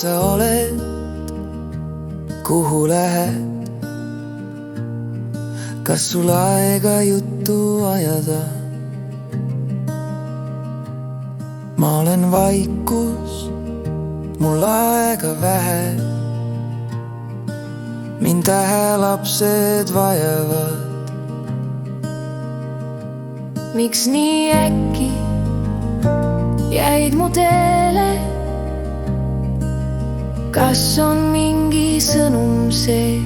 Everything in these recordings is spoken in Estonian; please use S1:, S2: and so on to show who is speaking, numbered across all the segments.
S1: sa oled, kuhu lähed? Kas sul aega juttu ajada? Ma olen vaikus, mul aega vähe. Mind tähelapsed vajavad.
S2: Miks nii äkki jäid mu teele? Kas on mingi sõnum see?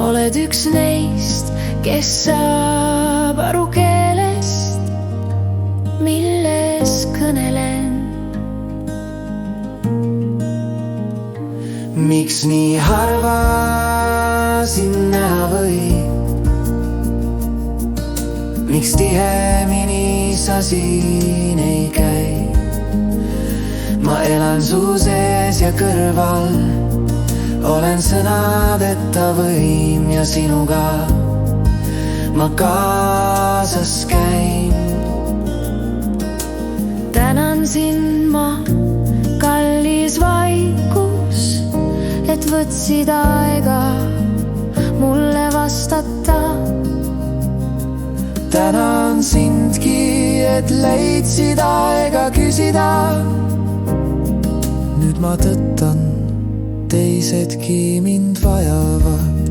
S2: Oled üks neist, kes saab aru keelest, milles kõnelen.
S1: Miks nii harva sind näha võib? Miks tihemini sa siin ei käi? Ma elan su sees ja kõrval, olen sõnadeta võim ja sinuga ma kaasas käin.
S2: Tänan sind ma, kallis vaikus, et võtsid aega mulle vastata.
S1: Tänan sindki, et leidsid aega küsida. Nüüd ma tõttan, teisedki mind vajavad.